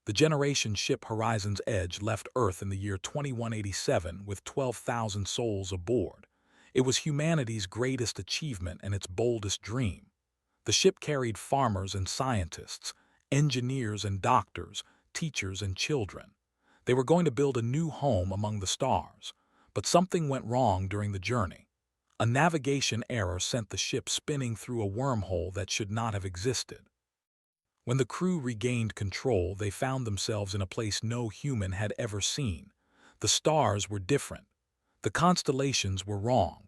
The generation ship Horizon's Edge left Earth in the year 2187 with 12,000 souls aboard. It was humanity's greatest achievement and its boldest dream. The ship carried farmers and scientists, engineers and doctors, teachers and children. They were going to build a new home among the stars. But something went wrong during the journey. A navigation error sent the ship spinning through a wormhole that should not have existed. When the crew regained control, they found themselves in a place no human had ever seen. The stars were different. The constellations were wrong.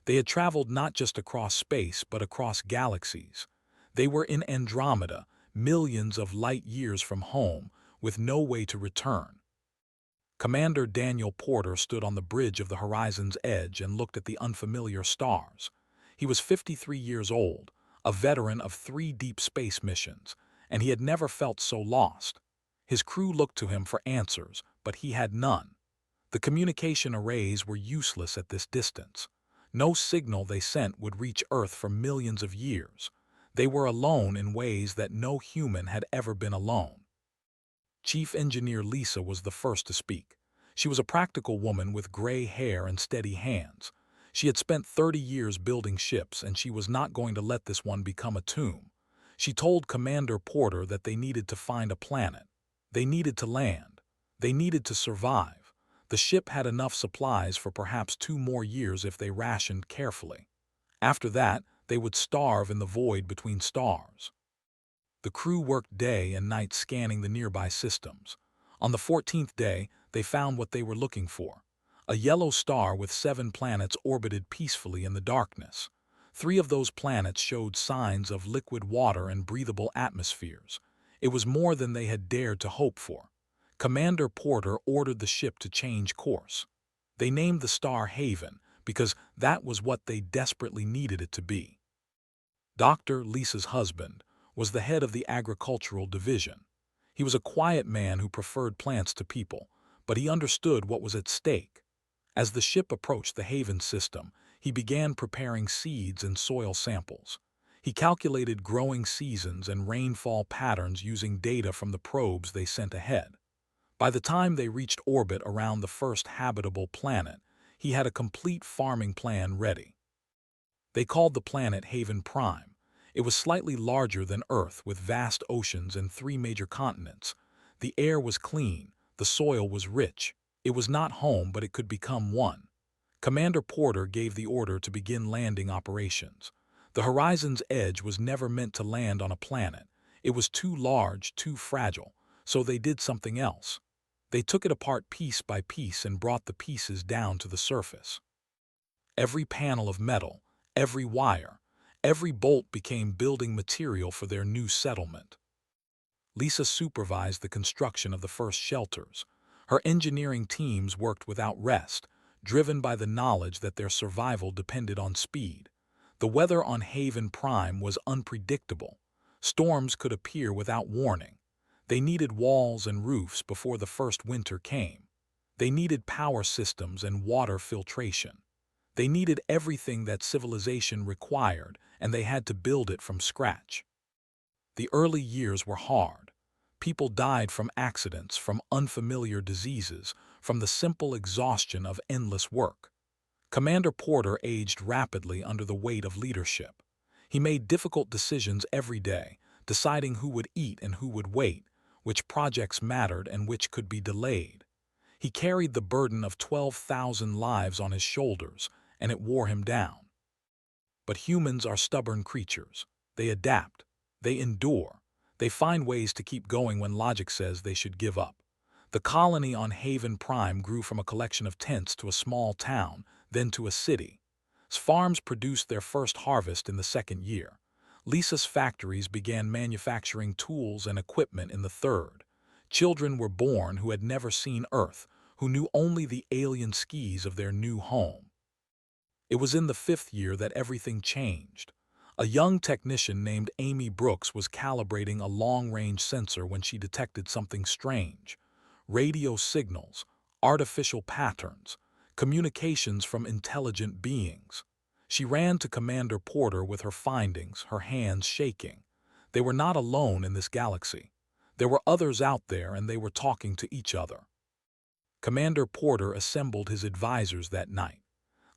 They had traveled not just across space, but across galaxies. They were in Andromeda, millions of light years from home, with no way to return. Commander Daniel Porter stood on the bridge of the Horizon's Edge and looked at the unfamiliar stars. He was 53 years old, a veteran of 3 deep space missions, and he had never felt so lost. His crew looked to him for answers, but he had none. The communication arrays were useless at this distance. No signal they sent would reach Earth for millions of years. They were alone in ways that no human had ever been alone. Chief Engineer Lisa was the first to speak. She was a practical woman with gray hair and steady hands. She had spent 30 years building ships, and she was not going to let this one become a tomb. She told Commander Porter that they needed to find a planet. They needed to land. They needed to survive. The ship had enough supplies for perhaps 2 more years if they rationed carefully. After that, they would starve in the void between stars. The crew worked day and night scanning the nearby systems. On the 14th day, they found what they were looking for. A yellow star with 7 planets orbited peacefully in the darkness. 3 of those planets showed signs of liquid water and breathable atmospheres. It was more than they had dared to hope for. Commander Porter ordered the ship to change course. They named the star Haven because that was what they desperately needed it to be. Dr. Lisa's husband was the head of the agricultural division. He was a quiet man who preferred plants to people, but he understood what was at stake. As the ship approached the Haven system, he began preparing seeds and soil samples. He calculated growing seasons and rainfall patterns using data from the probes they sent ahead. By the time they reached orbit around the first habitable planet, he had a complete farming plan ready. They called the planet Haven Prime. It was slightly larger than Earth, with vast oceans and 3 major continents. The air was clean, the soil was rich. It was not home, but it could become one. Commander Porter gave the order to begin landing operations. The Horizon's Edge was never meant to land on a planet. It was too large, too fragile, so they did something else. They took it apart piece by piece and brought the pieces down to the surface. Every panel of metal, every wire, every bolt became building material for their new settlement. Lisa supervised the construction of the first shelters. Her engineering teams worked without rest, driven by the knowledge that their survival depended on speed. The weather on Haven Prime was unpredictable. Storms could appear without warning. They needed walls and roofs before the first winter came. They needed power systems and water filtration. They needed everything that civilization required, and they had to build it from scratch. The early years were hard. People died from accidents, from unfamiliar diseases, from the simple exhaustion of endless work. Commander Porter aged rapidly under the weight of leadership. He made difficult decisions every day, deciding who would eat and who would wait, which projects mattered and which could be delayed. He carried the burden of 12,000 lives on his shoulders, and it wore him down. But humans are stubborn creatures. They adapt. They endure. They find ways to keep going when logic says they should give up. The colony on Haven Prime grew from a collection of tents to a small town, then to a city. Farms produced their first harvest in the 2nd year. Lisa's factories began manufacturing tools and equipment in the 3rd. Children were born who had never seen Earth, who knew only the alien skis of their new home. It was in the 5th year that everything changed. A young technician named Amy Brooks was calibrating a long-range sensor when she detected something strange. Radio signals, artificial patterns, communications from intelligent beings. She ran to Commander Porter with her findings, her hands shaking. They were not alone in this galaxy. There were others out there, and they were talking to each other. Commander Porter assembled his advisors that night.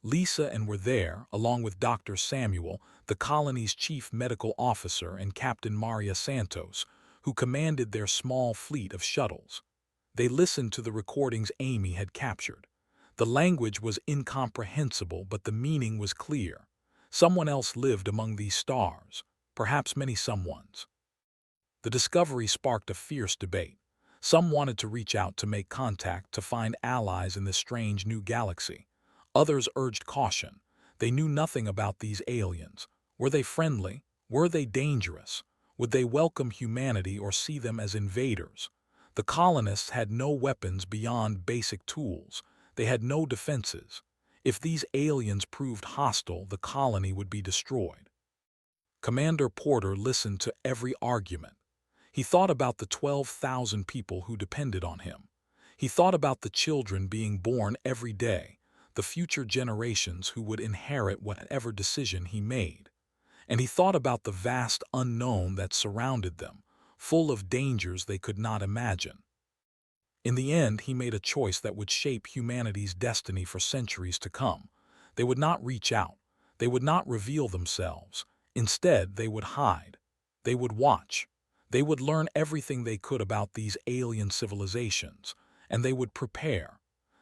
Lisa and were there, along with Dr. Samuel, the colony's chief medical officer, and Captain Maria Santos, who commanded their small fleet of shuttles. They listened to the recordings Amy had captured. The language was incomprehensible, but the meaning was clear. Someone else lived among these stars, perhaps many someones. The discovery sparked a fierce debate. Some wanted to reach out to make contact, to find allies in this strange new galaxy. Others urged caution. They knew nothing about these aliens. Were they friendly? Were they dangerous? Would they welcome humanity or see them as invaders? The colonists had no weapons beyond basic tools. They had no defenses. If these aliens proved hostile, the colony would be destroyed. Commander Porter listened to every argument. He thought about the 12,000 people who depended on him. He thought about the children being born every day, the future generations who would inherit whatever decision he made. And he thought about the vast unknown that surrounded them, full of dangers they could not imagine. In the end, he made a choice that would shape humanity's destiny for centuries to come. They would not reach out. They would not reveal themselves. Instead, they would hide. They would watch. They would learn everything they could about these alien civilizations, and they would prepare.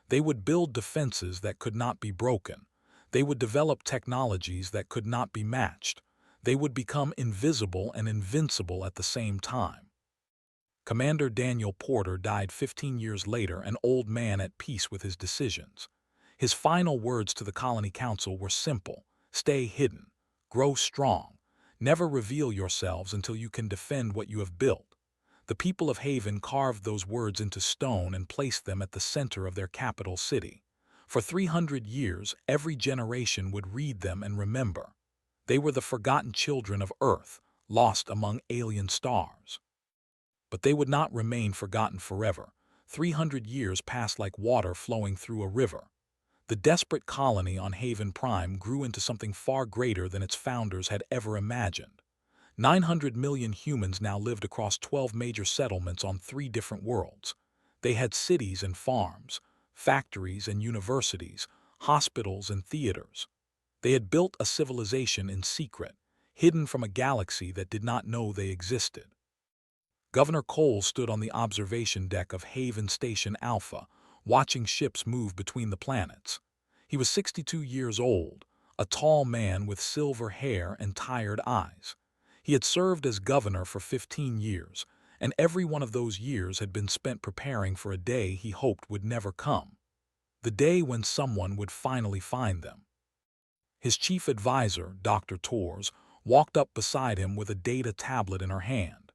They would build defenses that could not be broken. They would develop technologies that could not be matched. They would become invisible and invincible at the same time. Commander Daniel Porter died 15 years later, an old man at peace with his decisions. His final words to the Colony Council were simple: stay hidden, grow strong, never reveal yourselves until you can defend what you have built. The people of Haven carved those words into stone and placed them at the center of their capital city. For 300 years, every generation would read them and remember. They were the forgotten children of Earth, lost among alien stars. But they would not remain forgotten forever. 300 years passed like water flowing through a river. The desperate colony on Haven Prime grew into something far greater than its founders had ever imagined. 900 million humans now lived across 12 major settlements on 3 different worlds. They had cities and farms, factories and universities, hospitals and theaters. They had built a civilization in secret, hidden from a galaxy that did not know they existed. Governor Cole stood on the observation deck of Haven Station Alpha, watching ships move between the planets. He was 62 years old, a tall man with silver hair and tired eyes. He had served as governor for 15 years, and every one of those years had been spent preparing for a day he hoped would never come. The day when someone would finally find them. His chief advisor, Dr. Torres, walked up beside him with a data tablet in her hand.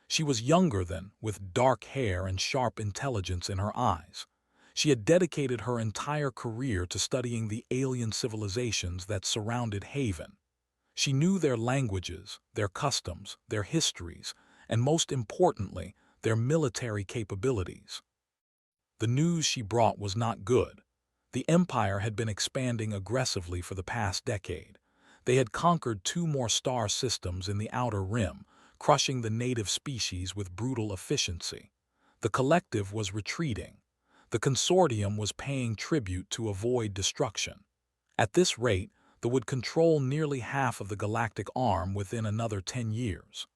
She was younger than, with dark hair and sharp intelligence in her eyes. She had dedicated her entire career to studying the alien civilizations that surrounded Haven. She knew their languages, their customs, their histories, and most importantly, their military capabilities. The news she brought was not good. The Empire had been expanding aggressively for the past decade. They had conquered 2 more star systems in the Outer Rim, crushing the native species with brutal efficiency. The Collective was retreating. The Consortium was paying tribute to avoid destruction. At this rate, they would control nearly half of the galactic arm within another 10 years.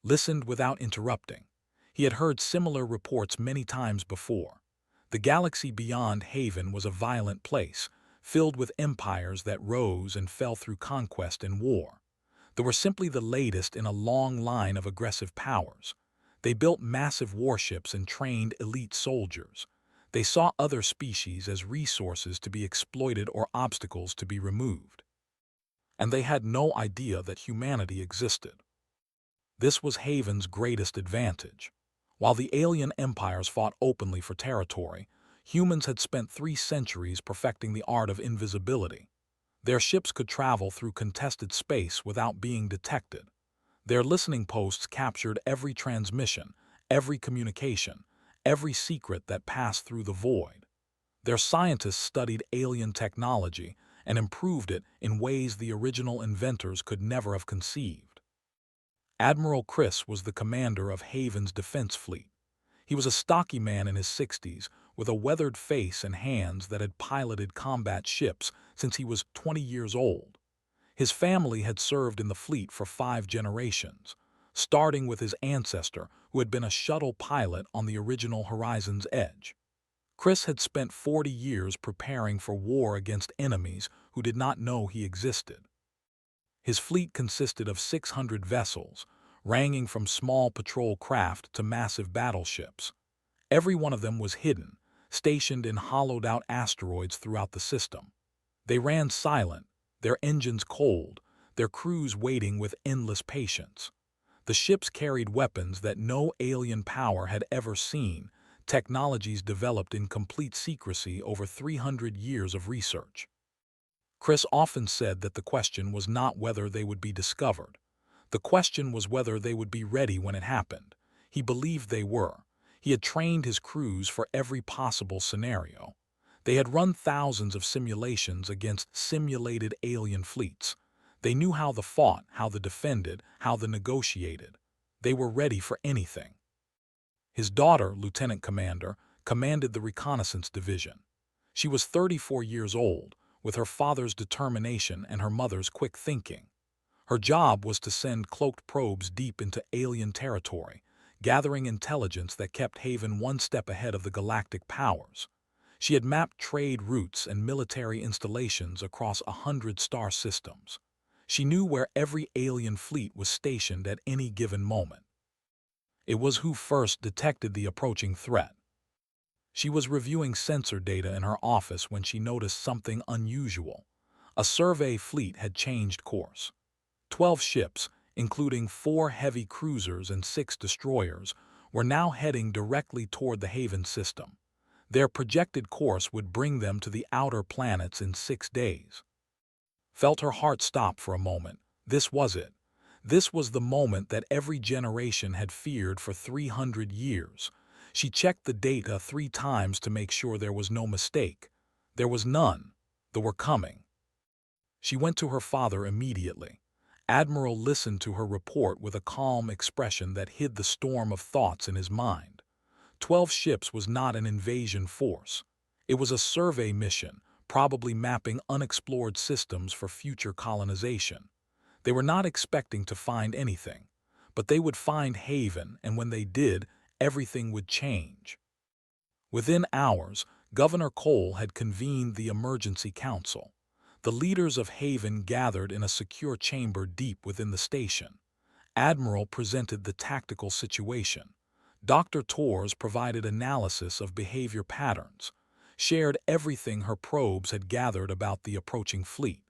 Listened without interrupting. He had heard similar reports many times before. The galaxy beyond Haven was a violent place, filled with empires that rose and fell through conquest and war. They were simply the latest in a long line of aggressive powers. They built massive warships and trained elite soldiers. They saw other species as resources to be exploited or obstacles to be removed. And they had no idea that humanity existed. This was Haven's greatest advantage. While the alien empires fought openly for territory, humans had spent 3 centuries perfecting the art of invisibility. Their ships could travel through contested space without being detected. Their listening posts captured every transmission, every communication, every secret that passed through the void. Their scientists studied alien technology and improved it in ways the original inventors could never have conceived. Admiral Chris was the commander of Haven's defense fleet. He was a stocky man in his 60s, with a weathered face and hands that had piloted combat ships since he was 20 years old. His family had served in the fleet for 5 generations, starting with his ancestor, who had been a shuttle pilot on the original Horizon's Edge. Chris had spent 40 years preparing for war against enemies who did not know he existed. His fleet consisted of 600 vessels, ranging from small patrol craft to massive battleships. Every one of them was hidden, stationed in hollowed-out asteroids throughout the system. They ran silent, their engines cold, their crews waiting with endless patience. The ships carried weapons that no alien power had ever seen, technologies developed in complete secrecy over 300 years of research. Chris often said that the question was not whether they would be discovered. The question was whether they would be ready when it happened. He believed they were. He had trained his crews for every possible scenario. They had run thousands of simulations against simulated alien fleets. They knew how they fought, how they defended, how they negotiated. They were ready for anything. His daughter, Lieutenant Commander, commanded the reconnaissance division. She was 34 years old, with her father's determination and her mother's quick thinking. Her job was to send cloaked probes deep into alien territory, gathering intelligence that kept Haven one step ahead of the galactic powers. She had mapped trade routes and military installations across 100 star systems. She knew where every alien fleet was stationed at any given moment. It was who first detected the approaching threat. She was reviewing sensor data in her office when she noticed something unusual. A survey fleet had changed course. 12 ships, including 4 heavy cruisers and 6 destroyers, were now heading directly toward the Haven system. Their projected course would bring them to the outer planets in 6 days. Felt her heart stop for a moment. This was it. This was the moment that every generation had feared for 300 years. She checked the data 3 times to make sure there was no mistake. There was none. They were coming. She went to her father immediately. Admiral listened to her report with a calm expression that hid the storm of thoughts in his mind. 12 ships was not an invasion force. It was a survey mission, probably mapping unexplored systems for future colonization. They were not expecting to find anything, but they would find Haven, and when they did, everything would change. Within hours, Governor Cole had convened the Emergency Council. The leaders of Haven gathered in a secure chamber deep within the station. Admiral presented the tactical situation. Dr. Torres provided analysis of behavior patterns, shared everything her probes had gathered about the approaching fleet.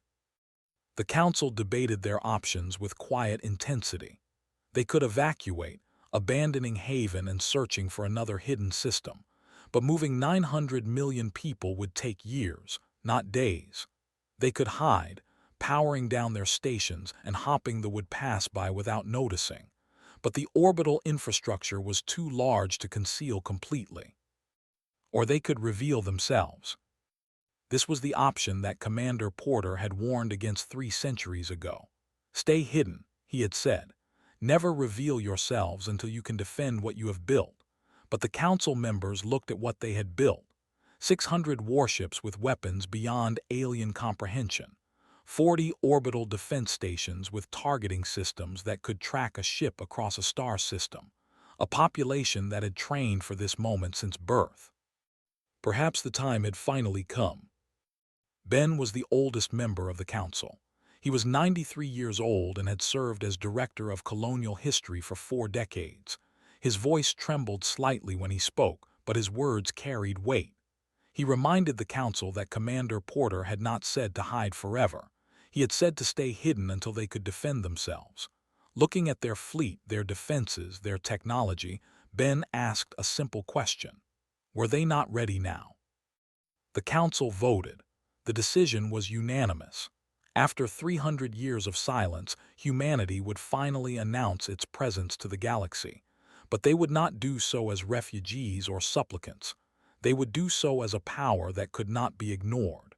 The council debated their options with quiet intensity. They could evacuate, abandoning Haven and searching for another hidden system, but moving 900 million people would take years, not days. They could hide, powering down their stations and hopping the would pass by without noticing, but the orbital infrastructure was too large to conceal completely. Or they could reveal themselves. This was the option that Commander Porter had warned against 3 centuries ago. Stay hidden, he had said. Never reveal yourselves until you can defend what you have built. But the council members looked at what they had built. 600 warships with weapons beyond alien comprehension. 40 orbital defense stations with targeting systems that could track a ship across a star system. A population that had trained for this moment since birth. Perhaps the time had finally come. Ben was the oldest member of the council. He was 93 years old and had served as director of colonial history for 4 decades. His voice trembled slightly when he spoke, but his words carried weight. He reminded the council that Commander Porter had not said to hide forever. He had said to stay hidden until they could defend themselves. Looking at their fleet, their defenses, their technology, Ben asked a simple question. Were they not ready now? The council voted. The decision was unanimous. After 300 years of silence, humanity would finally announce its presence to the galaxy. But they would not do so as refugees or supplicants. They would do so as a power that could not be ignored.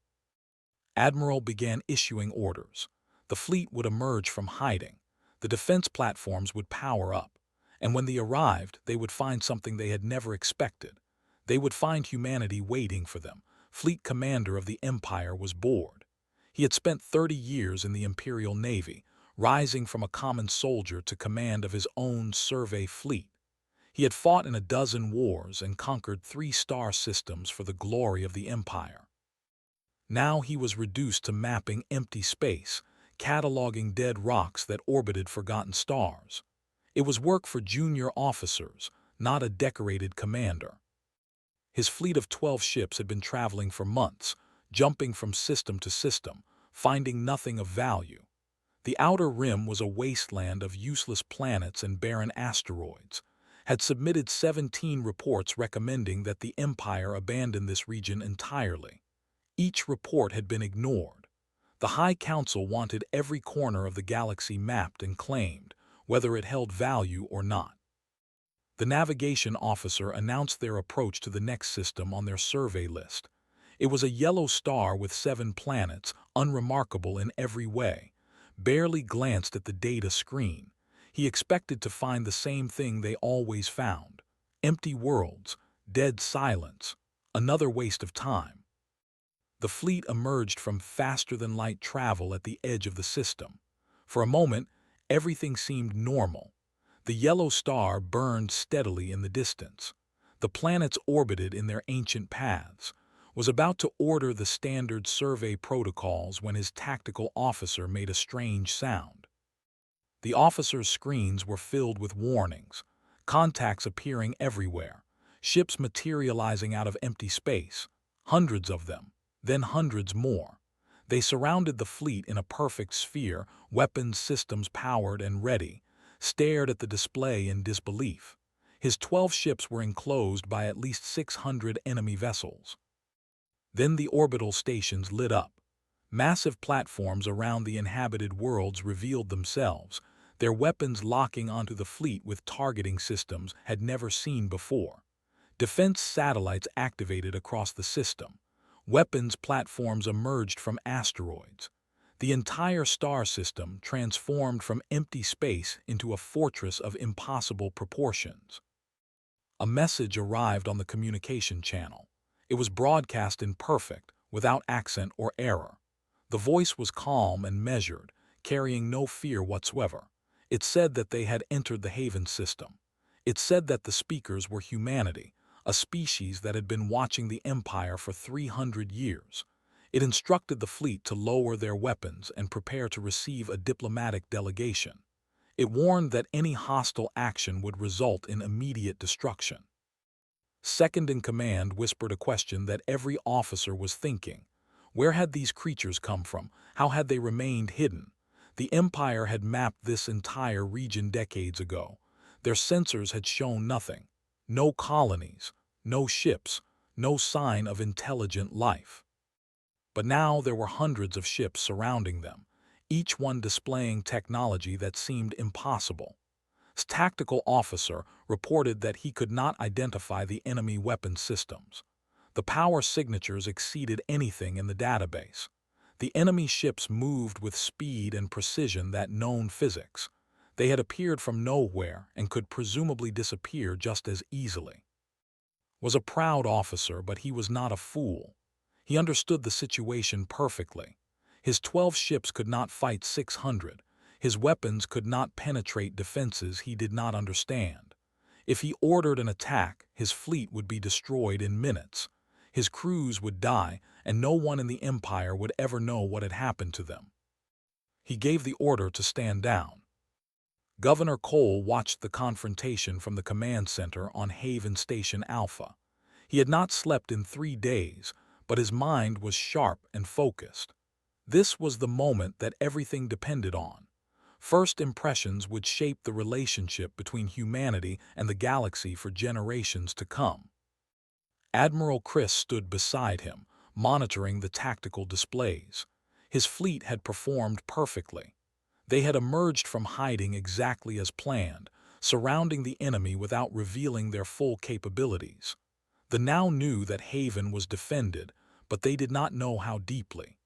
Admiral began issuing orders. The fleet would emerge from hiding. The defense platforms would power up, and when they arrived, they would find something they had never expected. They would find humanity waiting for them. Fleet commander of the Empire was bored. He had spent 30 years in the Imperial Navy, rising from a common soldier to command of his own survey fleet. He had fought in a dozen wars and conquered 3-star systems for the glory of the Empire. Now he was reduced to mapping empty space, cataloging dead rocks that orbited forgotten stars. It was work for junior officers, not a decorated commander. His fleet of 12 ships had been traveling for months, jumping from system to system, finding nothing of value. The outer rim was a wasteland of useless planets and barren asteroids, had submitted 17 reports recommending that the Empire abandon this region entirely. Each report had been ignored. The High Council wanted every corner of the galaxy mapped and claimed, whether it held value or not. The navigation officer announced their approach to the next system on their survey list. It was a yellow star with 7 planets, unremarkable in every way. Barely glanced at the data screen. He expected to find the same thing they always found: empty worlds, dead silence, another waste of time. The fleet emerged from faster-than-light travel at the edge of the system. For a moment, everything seemed normal. The yellow star burned steadily in the distance. The planets orbited in their ancient paths, was about to order the standard survey protocols when his tactical officer made a strange sound. The officer's screens were filled with warnings, contacts appearing everywhere, ships materializing out of empty space, hundreds of them, then hundreds more. They surrounded the fleet in a perfect sphere, weapons systems powered and ready, stared at the display in disbelief. His 12 ships were enclosed by at least 600 enemy vessels. Then the orbital stations lit up. Massive platforms around the inhabited worlds revealed themselves, their weapons locking onto the fleet with targeting systems had never seen before. Defense satellites activated across the system. Weapons platforms emerged from asteroids. The entire star system transformed from empty space into a fortress of impossible proportions. A message arrived on the communication channel. It was broadcast in perfect, without accent or error. The voice was calm and measured, carrying no fear whatsoever. It said that they had entered the Haven system. It said that the speakers were humanity, a species that had been watching the Empire for 300 years. It instructed the fleet to lower their weapons and prepare to receive a diplomatic delegation. It warned that any hostile action would result in immediate destruction. Second-in-command whispered a question that every officer was thinking. Where had these creatures come from? How had they remained hidden? The Empire had mapped this entire region decades ago. Their sensors had shown nothing. No colonies, no ships, no sign of intelligent life. But now there were hundreds of ships surrounding them, each one displaying technology that seemed impossible. The tactical officer reported that he could not identify the enemy weapon systems. The power signatures exceeded anything in the database. The enemy ships moved with speed and precision that known physics. They had appeared from nowhere and could presumably disappear just as easily. Was a proud officer, but he was not a fool. He understood the situation perfectly. His 12 ships could not fight 600. His weapons could not penetrate defenses he did not understand. If he ordered an attack, his fleet would be destroyed in minutes. His crews would die, and no one in the Empire would ever know what had happened to them. He gave the order to stand down. Governor Cole watched the confrontation from the command center on Haven Station Alpha. He had not slept in 3 days, but his mind was sharp and focused. This was the moment that everything depended on. First impressions would shape the relationship between humanity and the galaxy for generations to come. Admiral Chris stood beside him, monitoring the tactical displays. His fleet had performed perfectly. They had emerged from hiding exactly as planned, surrounding the enemy without revealing their full capabilities. The now knew that Haven was defended, but they did not know how deeply.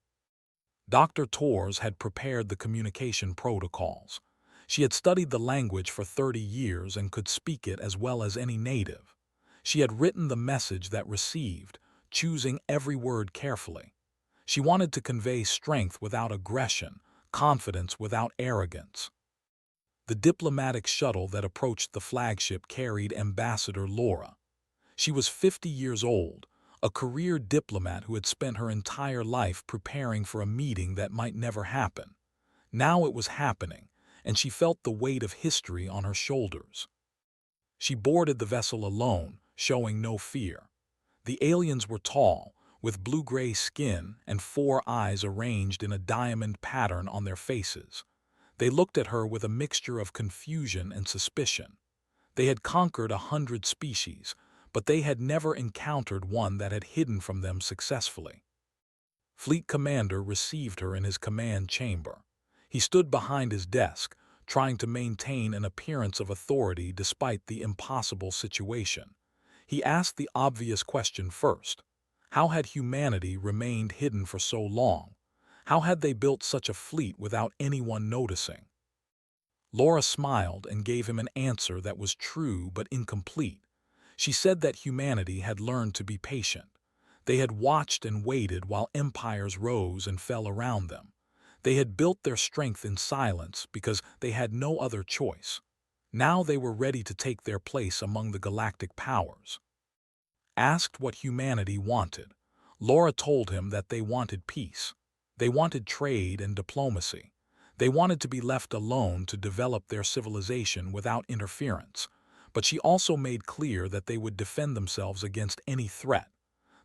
Dr. Torres had prepared the communication protocols. She had studied the language for 30 years and could speak it as well as any native. She had written the message that received, choosing every word carefully. She wanted to convey strength without aggression, confidence without arrogance. The diplomatic shuttle that approached the flagship carried Ambassador Laura. She was 50 years old, a career diplomat who had spent her entire life preparing for a meeting that might never happen. Now it was happening, and she felt the weight of history on her shoulders. She boarded the vessel alone, showing no fear. The aliens were tall, with blue-gray skin and 4 eyes arranged in a diamond pattern on their faces. They looked at her with a mixture of confusion and suspicion. They had conquered 100 species, but they had never encountered one that had hidden from them successfully. Fleet Commander received her in his command chamber. He stood behind his desk, trying to maintain an appearance of authority despite the impossible situation. He asked the obvious question first. How had humanity remained hidden for so long? How had they built such a fleet without anyone noticing? Laura smiled and gave him an answer that was true but incomplete. She said that humanity had learned to be patient. They had watched and waited while empires rose and fell around them. They had built their strength in silence because they had no other choice. Now they were ready to take their place among the galactic powers. Asked what humanity wanted, Laura told him that they wanted peace. They wanted trade and diplomacy. They wanted to be left alone to develop their civilization without interference. But she also made clear that they would defend themselves against any threat.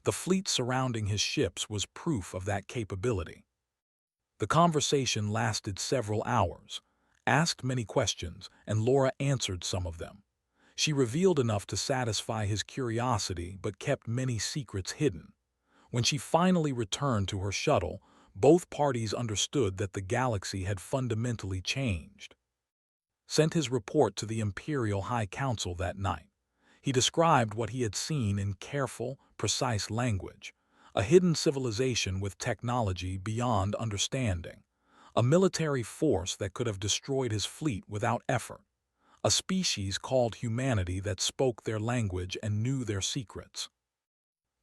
The fleet surrounding his ships was proof of that capability. The conversation lasted several hours, asked many questions, and Laura answered some of them. She revealed enough to satisfy his curiosity but kept many secrets hidden. When she finally returned to her shuttle, both parties understood that the galaxy had fundamentally changed. Sent his report to the Imperial High Council that night. He described what he had seen in careful, precise language. A hidden civilization with technology beyond understanding. A military force that could have destroyed his fleet without effort. A species called humanity that spoke their language and knew their secrets.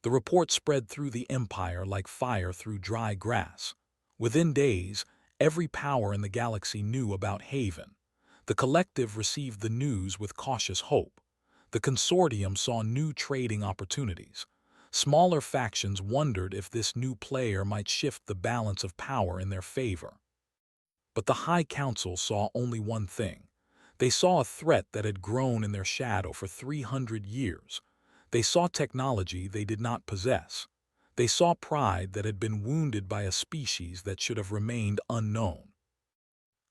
The report spread through the empire like fire through dry grass. Within days, every power in the galaxy knew about Haven. The collective received the news with cautious hope. The consortium saw new trading opportunities. Smaller factions wondered if this new player might shift the balance of power in their favor. But the High Council saw only one thing. They saw a threat that had grown in their shadow for 300 years. They saw technology they did not possess. They saw pride that had been wounded by a species that should have remained unknown.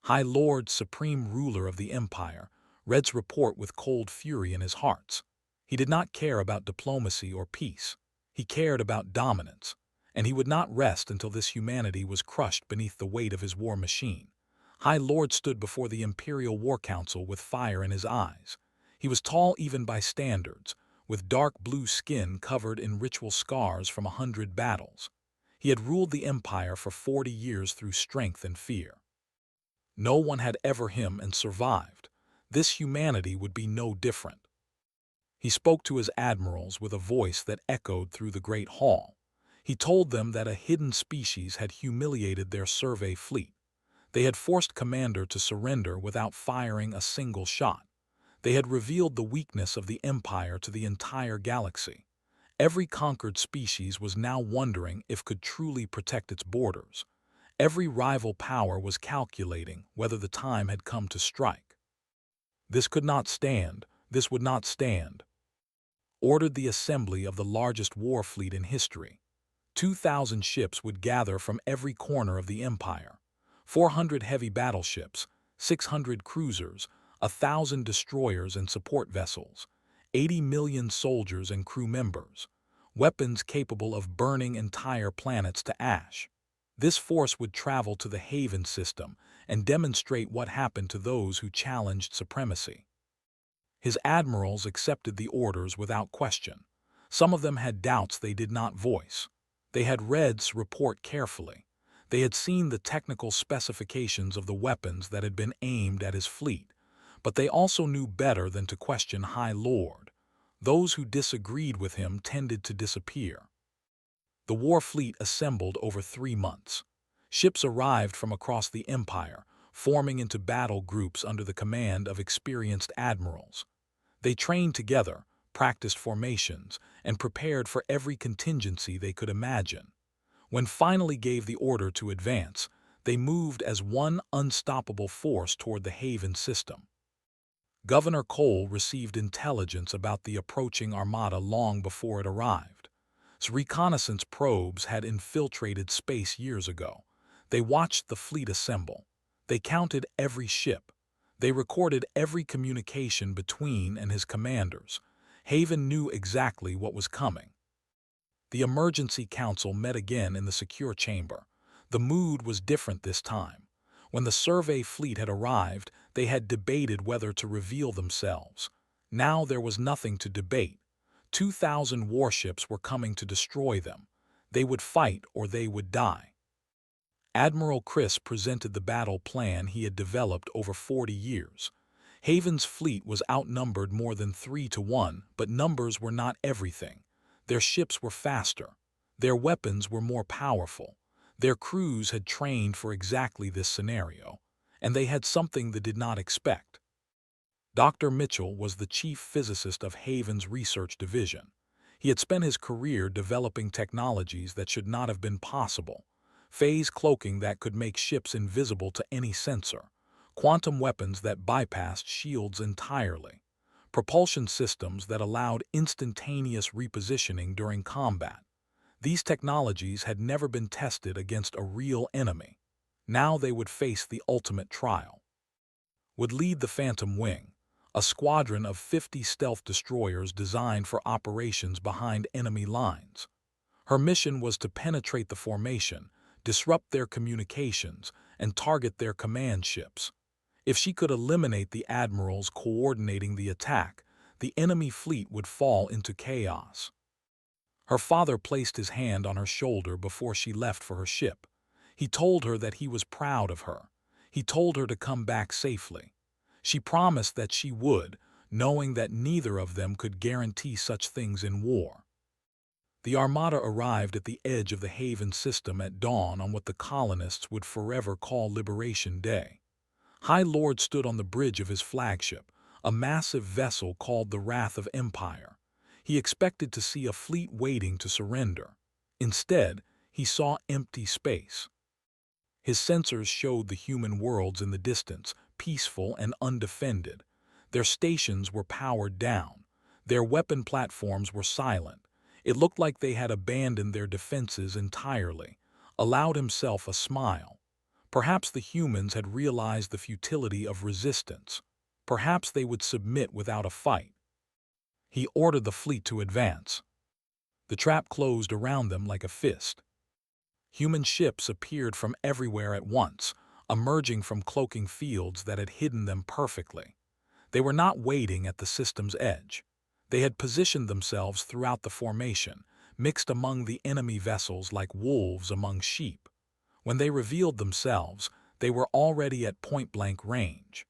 High Lord, Supreme Ruler of the Empire, read the report with cold fury in his heart. He did not care about diplomacy or peace. He cared about dominance, and he would not rest until this humanity was crushed beneath the weight of his war machine. High Lord stood before the Imperial War Council with fire in his eyes. He was tall even by standards, with dark blue skin covered in ritual scars from 100 battles. He had ruled the Empire for 40 years through strength and fear. No one had ever him and survived. This humanity would be no different. He spoke to his admirals with a voice that echoed through the great hall. He told them that a hidden species had humiliated their survey fleet. They had forced Commander to surrender without firing a single shot. They had revealed the weakness of the Empire to the entire galaxy. Every conquered species was now wondering if could truly protect its borders. Every rival power was calculating whether the time had come to strike. This could not stand. This would not stand. Ordered the assembly of the largest war fleet in history. 2,000 ships would gather from every corner of the empire. 400 heavy battleships, 600 cruisers, 1,000 destroyers and support vessels, 80 million soldiers and crew members, weapons capable of burning entire planets to ash. This force would travel to the Haven system and demonstrate what happened to those who challenged supremacy. His admirals accepted the orders without question. Some of them had doubts they did not voice. They had read the report carefully. They had seen the technical specifications of the weapons that had been aimed at his fleet, but they also knew better than to question High Lord. Those who disagreed with him tended to disappear. The war fleet assembled over 3 months. Ships arrived from across the empire, forming into battle groups under the command of experienced admirals. They trained together, practiced formations, and prepared for every contingency they could imagine. When finally gave the order to advance, they moved as one unstoppable force toward the Haven system. Governor Cole received intelligence about the approaching armada long before it arrived. Reconnaissance probes had infiltrated space years ago. They watched the fleet assemble. They counted every ship. They recorded every communication between and his commanders. Haven knew exactly what was coming. The emergency council met again in the secure chamber. The mood was different this time. When the survey fleet had arrived, they had debated whether to reveal themselves. Now there was nothing to debate. 2,000 warships were coming to destroy them. They would fight or they would die. Admiral Chris presented the battle plan he had developed over 40 years. Haven's fleet was outnumbered more than 3-1, but numbers were not everything. Their ships were faster. Their weapons were more powerful. Their crews had trained for exactly this scenario, and they had something they did not expect. Dr. Mitchell was the chief physicist of Haven's research division. He had spent his career developing technologies that should not have been possible. Phase cloaking that could make ships invisible to any sensor. Quantum weapons that bypassed shields entirely. Propulsion systems that allowed instantaneous repositioning during combat. These technologies had never been tested against a real enemy. Now they would face the ultimate trial. Would lead the Phantom Wing, a squadron of 50 stealth destroyers designed for operations behind enemy lines. Her mission was to penetrate the formation, disrupt their communications, and target their command ships. If she could eliminate the admirals coordinating the attack, the enemy fleet would fall into chaos. Her father placed his hand on her shoulder before she left for her ship. He told her that he was proud of her. He told her to come back safely. She promised that she would, knowing that neither of them could guarantee such things in war. The armada arrived at the edge of the Haven system at dawn on what the colonists would forever call Liberation Day. High Lord stood on the bridge of his flagship, a massive vessel called the Wrath of Empire. He expected to see a fleet waiting to surrender. Instead, he saw empty space. His sensors showed the human worlds in the distance, peaceful and undefended. Their stations were powered down. Their weapon platforms were silent. It looked like they had abandoned their defenses entirely. Allowed himself a smile. Perhaps the humans had realized the futility of resistance. Perhaps they would submit without a fight. He ordered the fleet to advance. The trap closed around them like a fist. Human ships appeared from everywhere at once, emerging from cloaking fields that had hidden them perfectly. They were not waiting at the system's edge. They had positioned themselves throughout the formation, mixed among the enemy vessels like wolves among sheep. When they revealed themselves, they were already at point-blank range.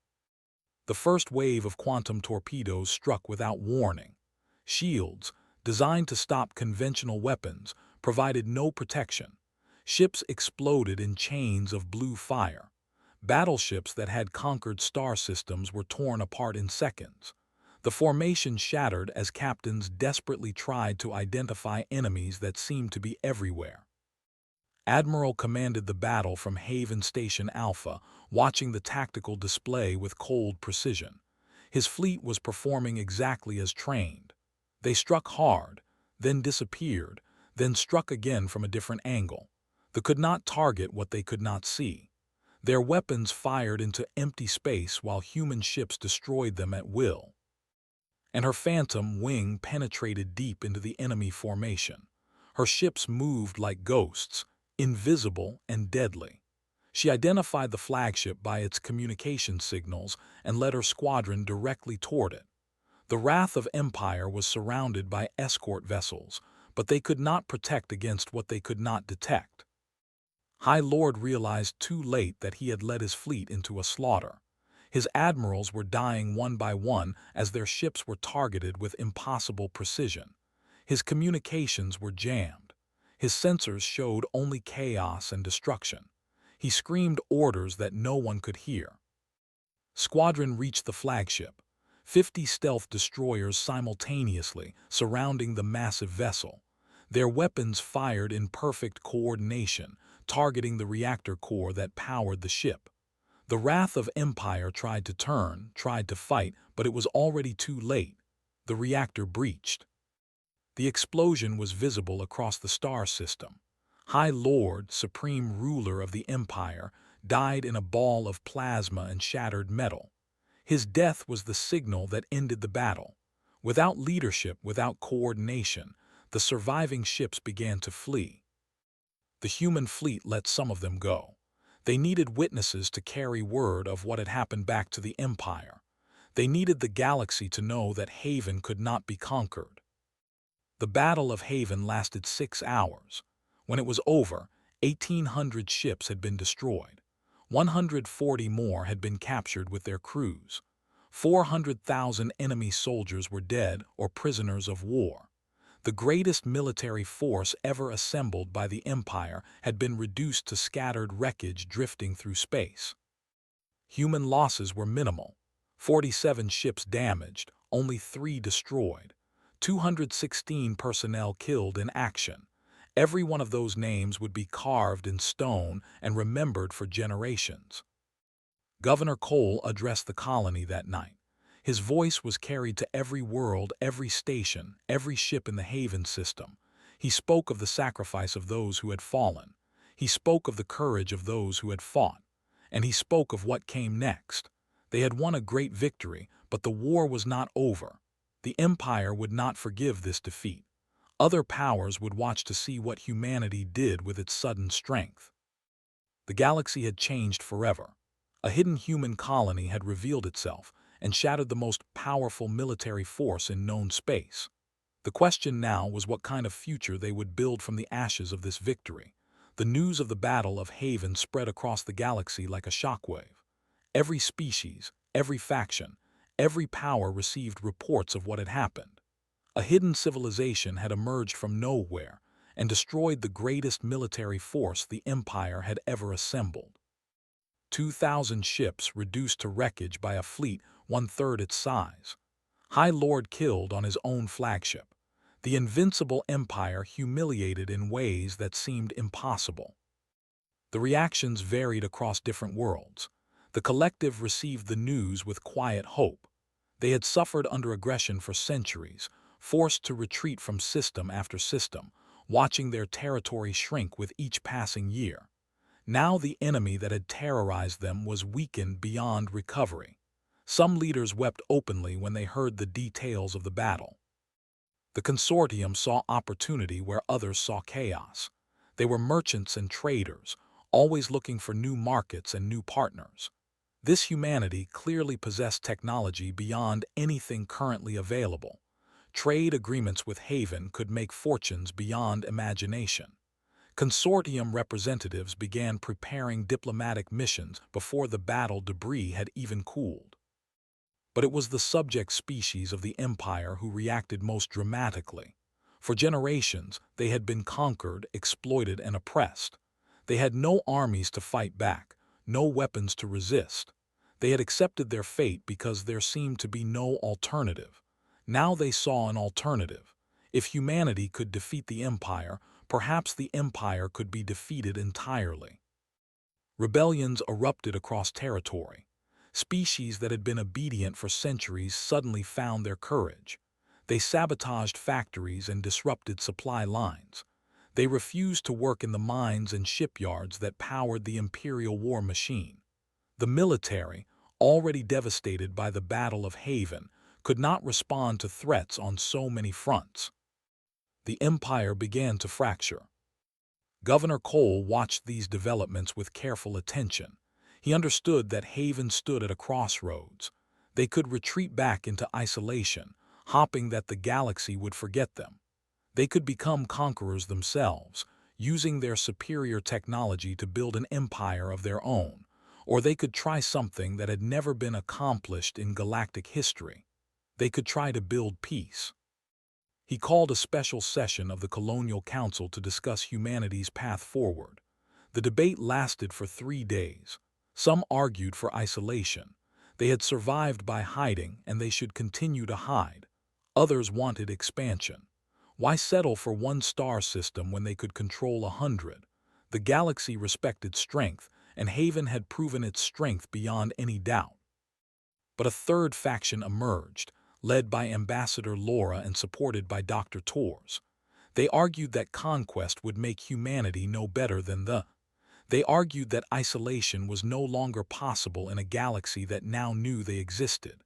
The first wave of quantum torpedoes struck without warning. Shields, designed to stop conventional weapons, provided no protection. Ships exploded in chains of blue fire. Battleships that had conquered star systems were torn apart in seconds. The formation shattered as captains desperately tried to identify enemies that seemed to be everywhere. Admiral commanded the battle from Haven Station Alpha, watching the tactical display with cold precision. His fleet was performing exactly as trained. They struck hard, then disappeared, then struck again from a different angle. They could not target what they could not see. Their weapons fired into empty space while human ships destroyed them at will. And her Phantom Wing penetrated deep into the enemy formation. Her ships moved like ghosts, invisible and deadly. She identified the flagship by its communication signals and led her squadron directly toward it. The Wrath of Empire was surrounded by escort vessels, but they could not protect against what they could not detect. High Lord realized too late that he had led his fleet into a slaughter. His admirals were dying one by one as their ships were targeted with impossible precision. His communications were jammed. His sensors showed only chaos and destruction. He screamed orders that no one could hear. Squadron reached the flagship, 50 stealth destroyers simultaneously surrounding the massive vessel. Their weapons fired in perfect coordination, targeting the reactor core that powered the ship. The wrath of Empire tried to turn, tried to fight, but it was already too late. The reactor breached. The explosion was visible across the star system. High Lord, supreme ruler of the Empire, died in a ball of plasma and shattered metal. His death was the signal that ended the battle. Without leadership, without coordination, the surviving ships began to flee. The human fleet let some of them go. They needed witnesses to carry word of what had happened back to the Empire. They needed the galaxy to know that Haven could not be conquered. The Battle of Haven lasted 6 hours. When it was over, 1,800 ships had been destroyed. 140 more had been captured with their crews. 400,000 enemy soldiers were dead or prisoners of war. The greatest military force ever assembled by the Empire had been reduced to scattered wreckage drifting through space. Human losses were minimal. 47 ships damaged, only 3 destroyed. 216 personnel killed in action. Every one of those names would be carved in stone and remembered for generations. Governor Cole addressed the colony that night. His voice was carried to every world, every station, every ship in the Haven system. He spoke of the sacrifice of those who had fallen. He spoke of the courage of those who had fought. And he spoke of what came next. They had won a great victory, but the war was not over. The Empire would not forgive this defeat. Other powers would watch to see what humanity did with its sudden strength. The galaxy had changed forever. A hidden human colony had revealed itself and shattered the most powerful military force in known space. The question now was what kind of future they would build from the ashes of this victory. The news of the Battle of Haven spread across the galaxy like a shockwave. Every species, every faction, every power received reports of what had happened. A hidden civilization had emerged from nowhere and destroyed the greatest military force the Empire had ever assembled. 2,000 ships reduced to wreckage by a fleet one-third its size. High Lord killed on his own flagship. The invincible Empire humiliated in ways that seemed impossible. The reactions varied across different worlds. The collective received the news with quiet hope. They had suffered under aggression for centuries, forced to retreat from system after system, watching their territory shrink with each passing year. Now the enemy that had terrorized them was weakened beyond recovery. Some leaders wept openly when they heard the details of the battle. The consortium saw opportunity where others saw chaos. They were merchants and traders, always looking for new markets and new partners. This humanity clearly possessed technology beyond anything currently available. Trade agreements with Haven could make fortunes beyond imagination. Consortium representatives began preparing diplomatic missions before the battle debris had even cooled. But it was the subject species of the Empire who reacted most dramatically. For generations, they had been conquered, exploited, and oppressed. They had no armies to fight back, no weapons to resist. They had accepted their fate because there seemed to be no alternative. Now they saw an alternative. If humanity could defeat the Empire, perhaps the Empire could be defeated entirely. Rebellions erupted across territory. Species that had been obedient for centuries suddenly found their courage. They sabotaged factories and disrupted supply lines. They refused to work in the mines and shipyards that powered the imperial war machine. The military, already devastated by the Battle of Haven, could not respond to threats on so many fronts. The Empire began to fracture. Governor Cole watched these developments with careful attention. He understood that Haven stood at a crossroads. They could retreat back into isolation, hoping that the galaxy would forget them. They could become conquerors themselves, using their superior technology to build an empire of their own, or they could try something that had never been accomplished in galactic history. They could try to build peace. He called a special session of the Colonial Council to discuss humanity's path forward. The debate lasted for 3 days. Some argued for isolation. They had survived by hiding, and they should continue to hide. Others wanted expansion. Why settle for one star system when they could control 100? The galaxy respected strength, and Haven had proven its strength beyond any doubt. But a third faction emerged, led by Ambassador Laura and supported by Dr. Tors. They argued that conquest would make humanity no better than They argued that isolation was no longer possible in a galaxy that now knew they existed.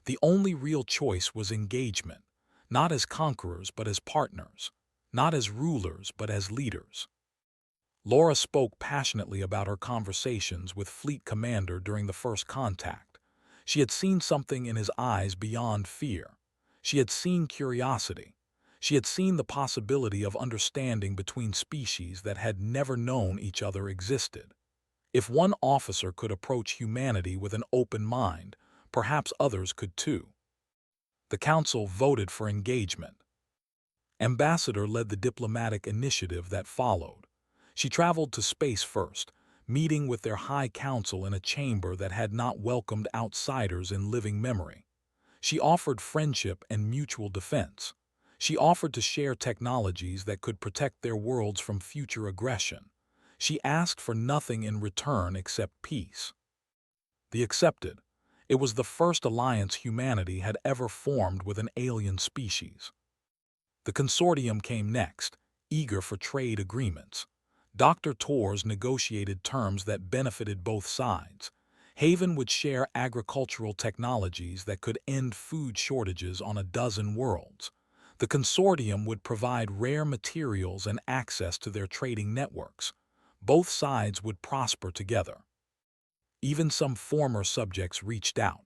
The only real choice was engagement, not as conquerors but as partners, not as rulers but as leaders. Laura spoke passionately about her conversations with Fleet Commander during the first contact. She had seen something in his eyes beyond fear. She had seen curiosity. She had seen the possibility of understanding between species that had never known each other existed. If one officer could approach humanity with an open mind, perhaps others could too. The Council voted for engagement. Ambassador led the diplomatic initiative that followed. She traveled to space first, meeting with their High Council in a chamber that had not welcomed outsiders in living memory. She offered friendship and mutual defense. She offered to share technologies that could protect their worlds from future aggression. She asked for nothing in return except peace. They accepted. It was the first alliance humanity had ever formed with an alien species. The consortium came next, eager for trade agreements. Dr. Tors negotiated terms that benefited both sides. Haven would share agricultural technologies that could end food shortages on a dozen worlds. The consortium would provide rare materials and access to their trading networks. Both sides would prosper together. Even some former subjects reached out.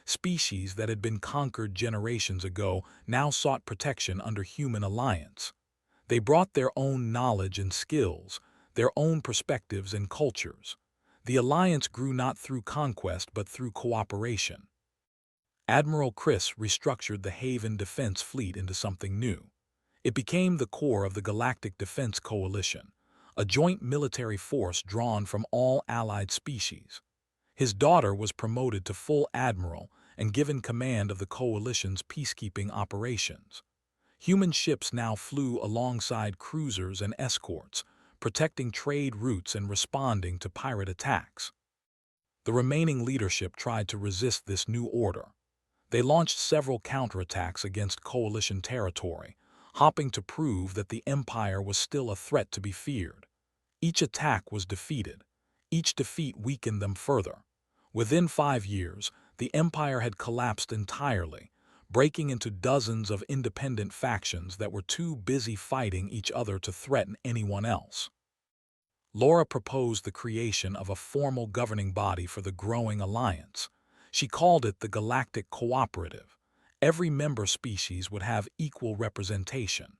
Species that had been conquered generations ago now sought protection under human alliance. They brought their own knowledge and skills, their own perspectives and cultures. The alliance grew not through conquest but through cooperation. Admiral Chris restructured the Haven Defense Fleet into something new. It became the core of the Galactic Defense Coalition, a joint military force drawn from all allied species. His daughter was promoted to full admiral and given command of the coalition's peacekeeping operations. Human ships now flew alongside cruisers and escorts, protecting trade routes and responding to pirate attacks. The remaining leadership tried to resist this new order. They launched several counterattacks against coalition territory, hoping to prove that the Empire was still a threat to be feared. Each attack was defeated. Each defeat weakened them further. Within 5 years, the Empire had collapsed entirely, breaking into dozens of independent factions that were too busy fighting each other to threaten anyone else. Laura proposed the creation of a formal governing body for the growing alliance. She called it the Galactic Cooperative. Every member species would have equal representation.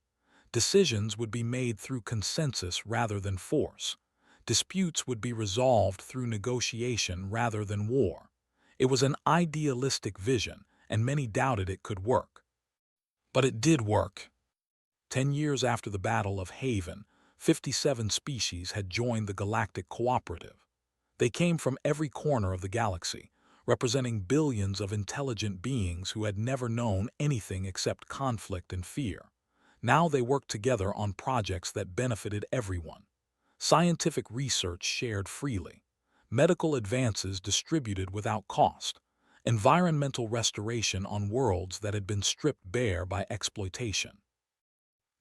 Decisions would be made through consensus rather than force. Disputes would be resolved through negotiation rather than war. It was an idealistic vision, and many doubted it could work. But it did work. 10 years after the Battle of Haven, 57 species had joined the Galactic Cooperative. They came from every corner of the galaxy, representing billions of intelligent beings who had never known anything except conflict and fear. Now they worked together on projects that benefited everyone. Scientific research shared freely. Medical advances distributed without cost. Environmental restoration on worlds that had been stripped bare by exploitation.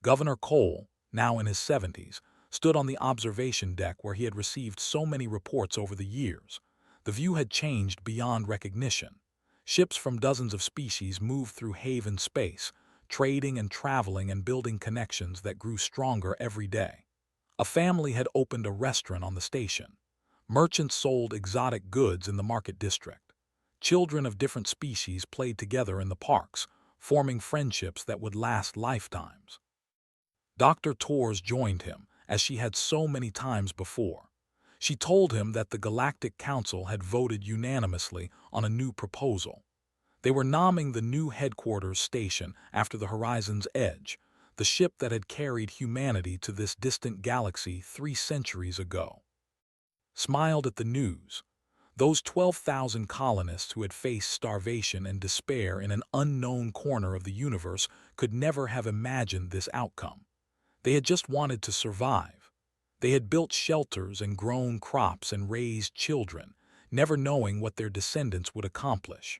Governor Cole, now in his 70s, stood on the observation deck where he had received so many reports over the years. The view had changed beyond recognition. Ships from dozens of species moved through Haven space, trading and traveling and building connections that grew stronger every day. A family had opened a restaurant on the station. Merchants sold exotic goods in the market district. Children of different species played together in the parks, forming friendships that would last lifetimes. Dr. Tors joined him, as she had so many times before. She told him that the Galactic Council had voted unanimously on a new proposal. They were naming the new headquarters station after the Horizon's Edge, the ship that had carried humanity to this distant galaxy 3 centuries ago. Smiled at the news. Those 12,000 colonists who had faced starvation and despair in an unknown corner of the universe could never have imagined this outcome. They had just wanted to survive. They had built shelters and grown crops and raised children, never knowing what their descendants would accomplish.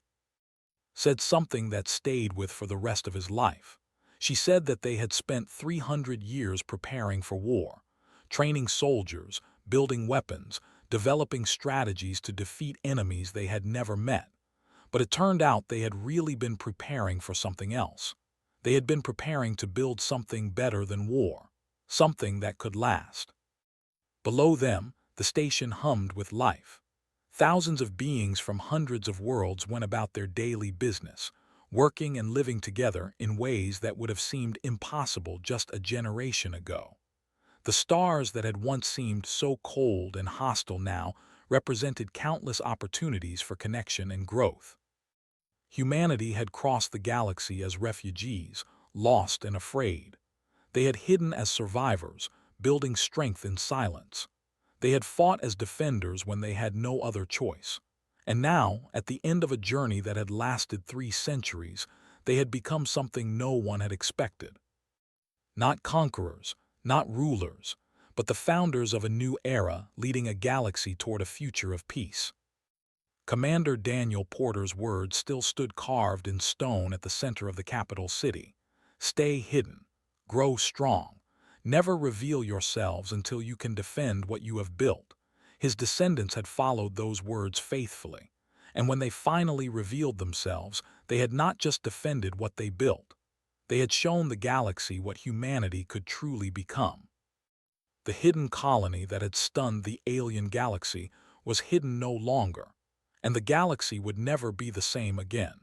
Said something that stayed with for the rest of his life. She said that they had spent 300 years preparing for war, training soldiers, building weapons, developing strategies to defeat enemies they had never met. But it turned out they had really been preparing for something else. They had been preparing to build something better than war, something that could last. Below them, the station hummed with life. Thousands of beings from hundreds of worlds went about their daily business, working and living together in ways that would have seemed impossible just a generation ago. The stars that had once seemed so cold and hostile now represented countless opportunities for connection and growth. Humanity had crossed the galaxy as refugees, lost and afraid. They had hidden as survivors, building strength in silence. They had fought as defenders when they had no other choice. And now, at the end of a journey that had lasted 3 centuries, they had become something no one had expected. Not conquerors, not rulers, but the founders of a new era leading a galaxy toward a future of peace. Commander Daniel Porter's words still stood carved in stone at the center of the capital city. Stay hidden. Grow strong. Never reveal yourselves until you can defend what you have built. His descendants had followed those words faithfully, and when they finally revealed themselves, they had not just defended what they built. They had shown the galaxy what humanity could truly become. The hidden colony that had stunned the alien galaxy was hidden no longer, and the galaxy would never be the same again.